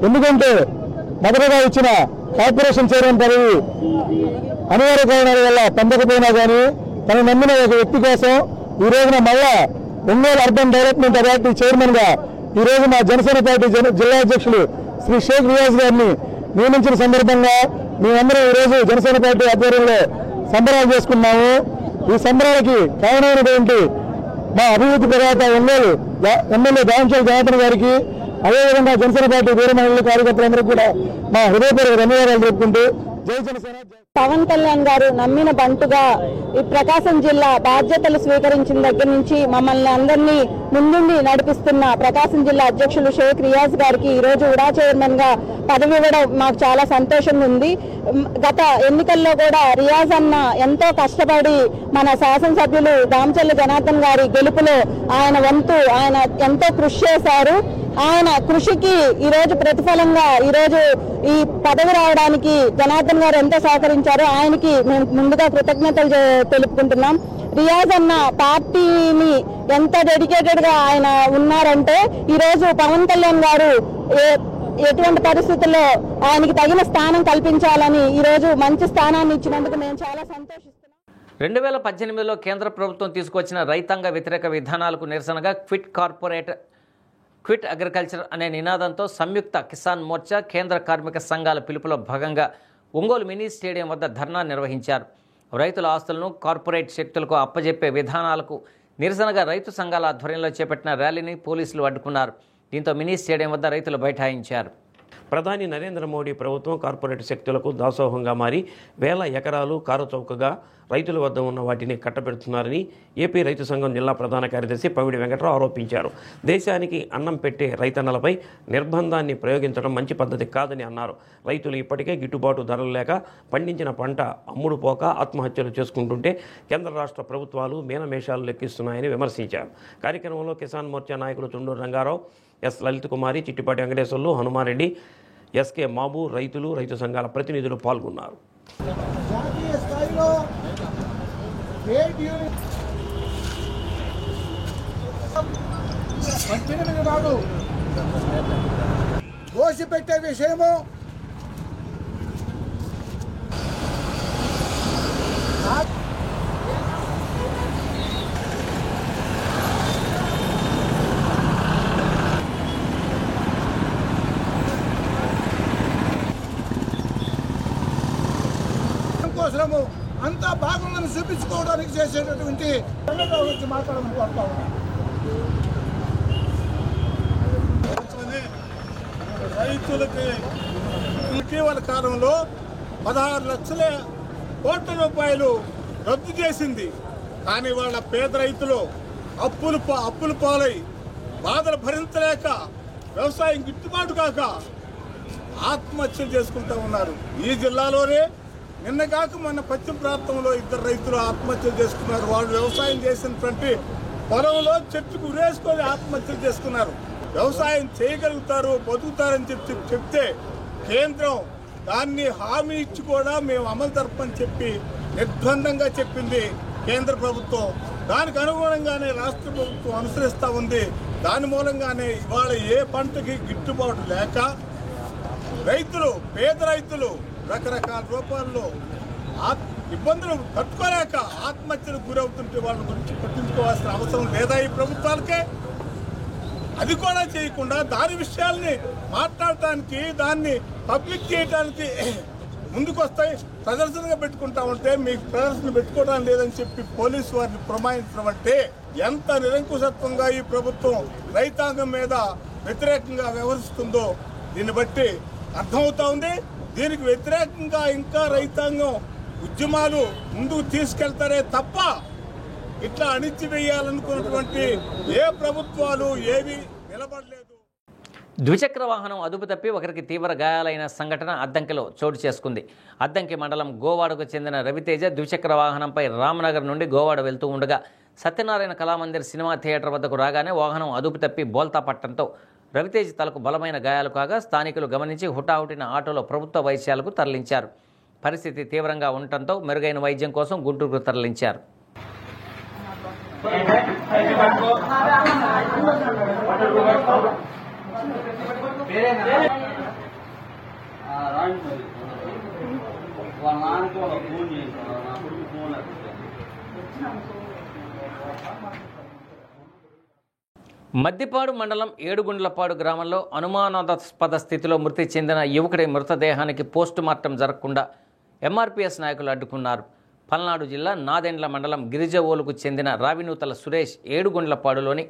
ఎందుకంటే మొదటగా ఇచ్చిన కార్పొరేషన్ చైర్మన్ పదవి అనివార్య కారణాల వల్ల పొందకపోయినా కానీ తను నమ్మిన ఒక వ్యక్తి కోసం ఈ రోజున మళ్ళా Ongole urban development authority chairman గా ఈ రోజు మా జనసేన పార్టీ జిల్లా అధ్యక్షులు శ్రీ షేక్ రియాజ్ గారిని నియమించిన సందర్భంగా మేమందరం ఈ రోజు జనసేన పార్టీ ఆధ్వర్యంలో సంబరాలు చేసుకున్నాము. ఈ సంబరాలకి కారణమైనటువంటి మా అభివృద్ధి ప్రదాత ఒంగోలు ఎమ్మెల్యే దామచల జనార్దన్ గారికి, అదేవిధంగా జనసేన పార్టీ వీర మహిళల కార్యకర్తలందరికీ కూడా మా హృదయపూర్వక ధన్యవాదాలు చెప్పుకుంటూ జై జనసేన. పవన్ కళ్యాణ్ గారు నమ్మిన బంటుగా ఈ ప్రకాశం జిల్లా బాధ్యతలు స్వీకరించిన దగ్గర నుంచి మమ్మల్ని అందరినీ ముందుండి నడిపిస్తున్న ప్రకాశం జిల్లా అధ్యక్షులు షేక్ రియాజ్ గారికి ఈరోజు ఉడా చైర్మన్ గా పదవి ఇవ్వడం మాకు చాలా సంతోషంగా ఉంది. గత ఎన్నికల్లో కూడా రియాజ్ అన్న ఎంతో కష్టపడి మన శాసనసభ్యులు దామచల జనార్దన్ గారి గెలుపులో ఆయన ఎంతో కృషి చేశారు. ఆయన కృషికి ఈరోజు ప్రతిఫలంగా ఈరోజు ఈ పదవి రావడానికి జనార్దన్ గారు ఎంతో సహకరించారు. ఆయనకి మేము ముందుగా కృతజ్ఞతలు తెలుపుకుంటున్నాం. రియాజ్ అన్న పార్టీని ఎంత డెడికేటెడ్ గా ఆయన ఉన్నారంటే ఈరోజు పవన్ కళ్యాణ్ గారు ఎటువంటి పరిస్థితుల్లో ఆయనకి తగిన స్థానం కల్పించాలని ఈరోజు మంచి స్థానాన్ని ఇచ్చినందుకు మేము చాలా సంతోషిస్తున్నాం. 2018లో కేంద్ర ప్రభుత్వం తీసుకొచ్చిన రైతాంగ వ్యతిరేక విధానాలకు నిరసనగా క్విట్ అగ్రికల్చర్ అనే నినాదంతో సంయుక్త కిసాన్ మోర్చా కేంద్ర కార్మిక సంఘాల పిలుపులో భాగంగా ఒంగోలు మినీ స్టేడియం వద్ద ధర్నా నిర్వహించారు. రైతుల ఆస్తులను కార్పొరేట్ శక్తులకు అప్పజెప్పే విధానాలకు నిరసనగా రైతు సంఘాల ఆధ్వర్యంలో చేపట్టిన ర్యాలీని పోలీసులు అడ్డుకున్నారు. దీంతో మినీ స్టేడియం వద్ద రైతులు బైఠాయించారు. ప్రధాని నరేంద్ర మోడీ ప్రభుత్వం కార్పొరేట్ శక్తులకు దాసోహంగా మారి వేల ఎకరాలు కారుచౌకగా రైతుల వద్ద ఉన్న వాటిని కట్టబెడుతున్నారని ఏపీ రైతు సంఘం జిల్లా ప్రధాన కార్యదర్శి పవిడి వెంకట్రావు ఆరోపించారు. దేశానికి అన్నం పెట్టే రైతన్నలపై నిర్బంధాన్ని ప్రయోగించడం మంచి పద్ధతి కాదని అన్నారు. రైతులు ఇప్పటికే గిట్టుబాటు ధరలు లేక పండించిన పంట అమ్ముడు పోక ఆత్మహత్యలు చేసుకుంటుంటే కేంద్ర రాష్ట్ర ప్రభుత్వాలు మీనమేషాలు లెక్కిస్తున్నాయని విమర్శించారు. కార్యక్రమంలో కిసాన్ మోర్చా నాయకులు చుండూరు రంగారావు, ఎస్ లలిత్ కుమారి, చిట్టిపాటి వెంకటేశ్వర్లు, హనుమారెడ్డి, ఎస్కే మాబు, రైతులు, రైతు సంఘాల ప్రతినిధులు పాల్గొన్నారు. జాతీయ స్థాయిలో దోషి పెట్టే విషయము కోసము అంతా బాగుందని చూపించుకోవడానికి చేసేటటువంటి గురించి మాట్లాడమని కోరుతా ఉన్నాను. రైతులకి ఇటీవల కాలంలో 16 లక్షల కోట్ల రూపాయలు రద్దు చేసింది. కానీ వాళ్ళ పేద రైతులు అప్పులు పాలై బాధలు భరించలేక వ్యవసాయం గిట్టుబాటు కాక ఆత్మహత్యలు చేసుకుంటూ ఉన్నారు. ఈ జిల్లాలోనే నిన్నగాక మన పశ్చిమ ప్రాంతంలో 2 రైతులు ఆత్మహత్యలు చేసుకున్నారు. వాళ్ళు వ్యవసాయం చేసినటువంటి పొలంలో చెట్టుకు ఉరేసుకొని ఆత్మహత్యలు చేసుకున్నారు. వ్యవసాయం చేయగలుగుతారు, బతుకుతారని చెప్తే కేంద్రం దాన్ని హామీ ఇచ్చి కూడా మేము అమలు జరపని చెప్పి నిర్బంధంగా చెప్పింది కేంద్ర ప్రభుత్వం. దానికి అనుగుణంగానే రాష్ట్ర ప్రభుత్వం అనుసరిస్తూ ఉంది. దాని మూలంగానే ఇవాళ ఏ పంటకి గిట్టుబాటు లేక రైతులు, పేద రైతులు రకరకాల రూపాల్లో ఇబ్బందులు తట్టుకోలేక ఆత్మహత్యలకు గురవుతుంటే వాళ్ళ గురించి పట్టించుకోవాల్సిన అవసరం లేదా ఈ ప్రభుత్వాలకే? అది కూడా చేయకుండా దాని విషయాల్ని మాట్లాడటానికి, దాన్ని పబ్లిక్ చేయడానికి ముందుకొస్తాయి. ప్రదర్శనగా పెట్టుకుంటా ఉంటే మీకు ప్రదర్శన పెట్టుకోవడం లేదని చెప్పి పోలీసు వారిని ప్రమాయించడం అంటే ఎంత నిరంకుశత్వంగా ఈ ప్రభుత్వం రైతాంగం మీద వ్యతిరేకంగా వ్యవహరిస్తుందో దీన్ని బట్టి అర్థమవుతా ఉంది. దీనికి వ్యతిరేకంగా ఇంకా రైతాంగం ఉద్యమాలు ముందుకు తీసుకెళ్తారే తప్ప ఇట్లా అణిచివేయాలనుకున్నటువంటి ఏ ప్రభుత్వాలు ఏవి నిలబడలేదు. ద్విచక్ర వాహనం అదుపు తప్పి ఒకరికి తీవ్ర గాయాలైన సంఘటన అద్దంకిలో చోటు చేసుకుంది. అద్దంకి మండలం గోవాడకు చెందిన రవితేజ ద్విచక్ర వాహనంపై రామనగర్ నుండి గోవాడ వెళ్తూ ఉండగా సత్యనారాయణ కళామందిర్ సినిమా థియేటర్ వద్దకు రాగానే వాహనం అదుపు తప్పి బోల్తా పట్టడంతో రవితేజ్ తలకు బలమైన గాయాలు కాగా స్థానికులు గమనించి హుటాహుటిన ఆటోలో ప్రభుత్వ వైద్యాలకు తరలించారు. పరిస్థితి తీవ్రంగా ఉండటంతో మెరుగైన వైద్యం కోసం గుంటూరుకు తరలించారు. మద్దిపాడు మండలం ఏడుగుండ్లపాడు గ్రామంలో అనుమానాస్పద స్థితిలో మృతి చెందిన యువకుడి మృతదేహానికి పోస్టుమార్టం జరగకుండా ఎంఆర్పీఎస్ నాయకులు అడ్డుకున్నారు. పల్నాడు జిల్లా నాదెండ్ల మండలం గిరిజవోలుకు చెందిన రావినూతల సురేష్ ఏడుగుండ్లపాడులోని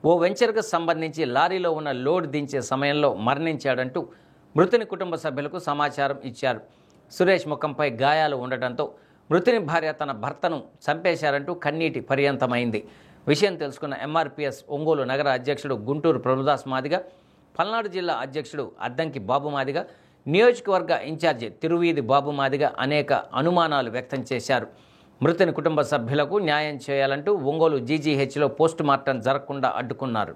ఓ వెంచర్కు సంబంధించి లారీలో ఉన్న లోడ్ దించే సమయంలో మరణించాడంటూ మృతుని కుటుంబ సభ్యులకు సమాచారం ఇచ్చారు. సురేష్ ముఖంపై గాయాలు ఉండటంతో మృతుని భార్య తన భర్తను చంపేశారంటూ కన్నీటి పర్యంతమైంది. విషయం తెలుసుకున్న ఎంఆర్పీఎస్ ఒంగోలు నగర అధ్యక్షుడు గుంటూరు ప్రభుదాస్ మాదిగ, పల్నాడు జిల్లా అధ్యక్షుడు అద్దంకి బాబు మాదిగ, నియోజకవర్గ ఇన్ఛార్జి తిరువీధి బాబు మాదిగ అనేక అనుమానాలు వ్యక్తం చేశారు. మృతుని కుటుంబ సభ్యులకు న్యాయం చేయాలంటూ ఒంగోలు జీజీహెచ్లో పోస్టుమార్టం జరగకుండా అడ్డుకున్నారు.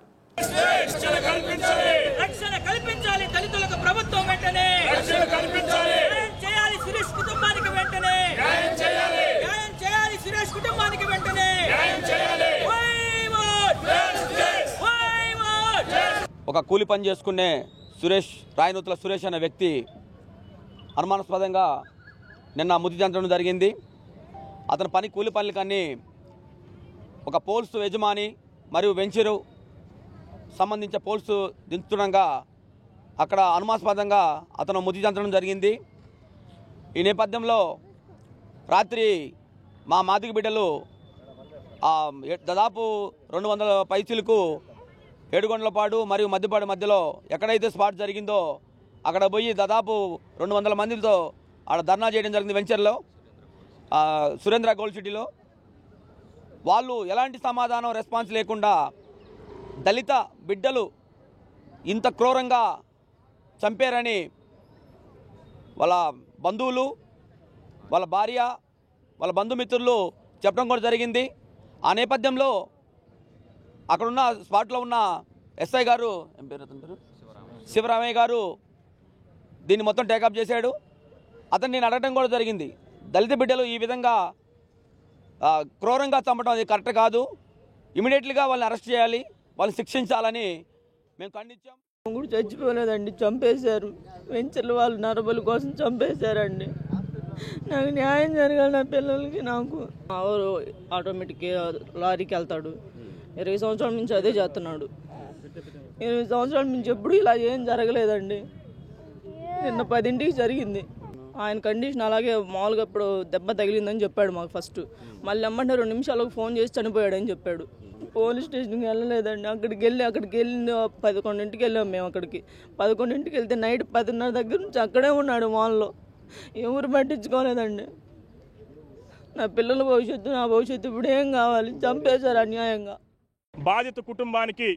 ఒక కూలి పని చేసుకునే రాయనూతల సురేష్ అనే వ్యక్తి అనుమానాస్పదంగా నిన్న మృతి చెందడం జరిగింది. అతని కూలి పనులకన్నీ ఒక పోల్స్ యజమాని మరియు వెంచరు సంబంధించిన పోల్స్ దించుతుండగా అక్కడ అనుమానాస్పదంగా అతను మృతి చెందడం జరిగింది. ఈ నేపథ్యంలో రాత్రి మా మాదిగ బిడ్డలు దాదాపు 200 పైచీలకు ఏడుగొండ్లపాడు మరియు మద్దిపాడు మధ్యలో ఎక్కడైతే స్పాట్ జరిగిందో అక్కడ పోయి దాదాపు 200 మందితో ఆడ ధర్నా చేయడం జరిగింది. వెంచర్లో సురేంద్ర గోల్డ్ సిటీలో వాళ్ళు ఎలాంటి సమాధానం రెస్పాన్స్ లేకుండా దళిత బిడ్డలు ఇంత క్రూరంగా చంపారని వాళ్ళ బంధువులు, వాళ్ళ భార్య, వాళ్ళ బంధుమిత్రులు చెప్పడం కూడా జరిగింది. ఆ నేపథ్యంలో అక్కడున్న స్పాట్లో ఉన్న ఎస్ఐ గారు, ఏం పేరు అతని పేరు, శివరామయ్య గారు దీన్ని మొత్తం టేకప్ చేశాడు. అతను నేను అడగడం కూడా జరిగింది, దళిత బిడ్డలు ఈ విధంగా క్రూరంగా చంపడం అది కరెక్ట్ కాదు, ఇమీడియట్లీగా వాళ్ళని అరెస్ట్ చేయాలి, వాళ్ళని శిక్షించాలని మేము ఖండించాం. కూడా చచ్చిపోలేదండి, చంపేశారు. వెంచర్లు వాళ్ళు నరబలి కోసం చంపేశారండి. నాకు న్యాయం జరగాలి నా పిల్లలకి. నాకు ఎవరు ఆటోమేటిక్ లారీకి వెళ్తాడు, 20 సంవత్సరాల నుంచి అదే చేస్తున్నాడు. 20 సంవత్సరాల నుంచి ఎప్పుడు ఇలా ఏం జరగలేదండి. నిన్న 10ంటికి జరిగింది. ఆయన కండిషన్ అలాగే మామూలుగా ఇప్పుడు దెబ్బ తగిలిందని చెప్పాడు మాకు ఫస్ట్. మళ్ళీ అమ్మంటే 2 నిమిషాలకు ఫోన్ చేసి చనిపోయాడని చెప్పాడు. పోలీస్ స్టేషన్కి వెళ్ళలేదండి. అక్కడికి వెళ్ళి 11ంటికి వెళ్ళాము మేము. అక్కడికి 11ంటికి వెళ్తే నైట్ 10:30 దగ్గర నుంచి అక్కడే ఉన్నాడు మాల్లో. ఎవరు పట్టించుకోలేదండి. నా పిల్లల భవిష్యత్తు, నా భవిష్యత్తు ఇప్పుడు ఏం కావాలి? చంపేశారు అన్యాయంగా. బాధిత కుటుంబానికి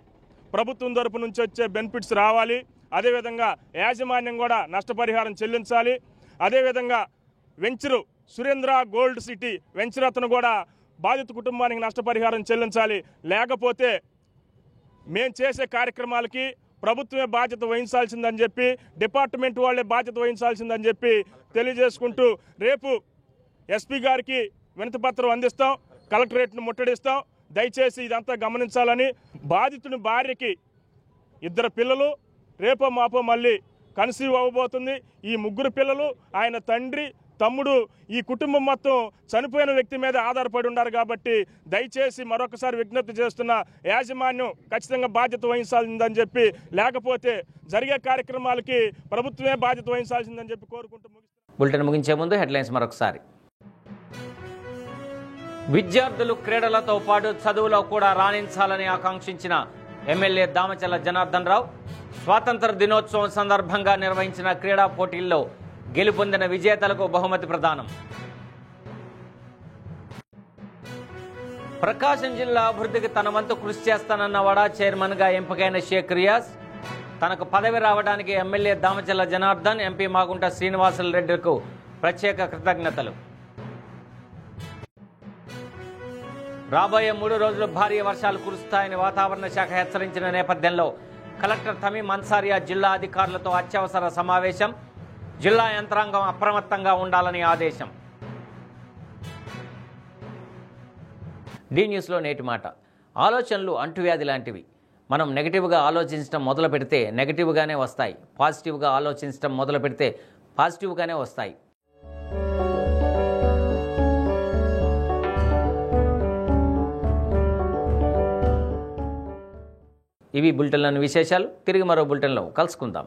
ప్రభుత్వం తరపు నుంచి వచ్చే బెనిఫిట్స్ రావాలి. అదేవిధంగా యాజమాన్యం కూడా నష్టపరిహారం చెల్లించాలి. అదేవిధంగా venture Surendra gold city venture అతను కూడా బాధిత కుటుంబానికి నష్టపరిహారం చెల్లించాలి. లేకపోతే మేము చేసే కార్యక్రమాలకి ప్రభుత్వమే బాధ్యత వహించాల్సిందని చెప్పి, డిపార్ట్మెంట్ వాళ్ళే బాధ్యత వహించాల్సిందని చెప్పి తెలియజేసుకుంటూ రేపు ఎస్పీ గారికి వినతిపత్రం అందిస్తాం, కలెక్టరేట్ను ముట్టడిస్తాం. దయచేసి ఇదంతా గమనించాలని, బాధితుని భార్యకి 2 పిల్లలు, రేపో మాపో మళ్ళీ కన్సీవ్ అవ్వబోతుంది. ఈ 3 పిల్లలు, ఆయన తండ్రి, తమ్ముడు, ఈ కుటుంబం మొత్తం చనిపోయిన వ్యక్తి మీద ఆధారపడి ఉన్నారు. కాబట్టి దయచేసి మరొకసారి విజ్ఞప్తి చేస్తున్న, యాజమాన్యం ఖచ్చితంగా బాధ్యత వహించాల్సిందని చెప్పి, లేకపోతే జరిగే కార్యక్రమాలకి ప్రభుత్వమే బాధ్యత వహించాల్సిందని చెప్పి కోరుకుంటూ బులెటిన్ ముగించే ముందు హెడ్లైన్స్ మరొకసారి. విద్యార్థులు క్రీడలతో పాటు చదువులో కూడా రాణించాలని ఆకాంక్షించిన ఎమ్మెల్యే దామచల జనార్దన్ రావు స్వాతంత్ర దినోత్సవం సందర్భంగా నిర్వహించిన క్రీడా పోటీల్లో గెలుపొందిన విజేతలకు బహుమతి ప్రదానం. ప్రకాశం జిల్లా అభివృద్ధికి తన వంతు కృషి చేస్తానన్న వడా చైర్మన్గా ఎంపికైన షేక్ రియాజ్ తనకు పదవి రావడానికి ఎమ్మెల్యే దామచల జనార్దన్, ఎంపీ మాగుంట శ్రీనివాసులు రెడ్డిలకు ప్రత్యేక కృతజ్ఞతలు. రాబోయే 3 రోజులు భారీ వర్షాలు కురుస్తాయని వాతావరణ శాఖ హెచ్చరించిన నేపథ్యంలో కలెక్టర్ తమీం అన్సారియా జిల్లా అధికారులతో అత్యవసర సమావేశం. జిల్లా యంత్రాంగం అప్రమత్తంగా ఉండాలని ఆదేశం. డి న్యూస్లో నేటి మాట. ఆలోచనలు అంటువ్యాధి లాంటివి. మనం నెగిటివ్గా ఆలోచించడం మొదలు పెడితే నెగిటివ్గానే వస్తాయి, పాజిటివ్గా ఆలోచించడం మొదలు పెడితే పాజిటివ్గానే వస్తాయి. ఇవి బులెటిన్లోని విశేషాలు. తిరిగి మరో బులెటిన్లో కలుసుకుందాం.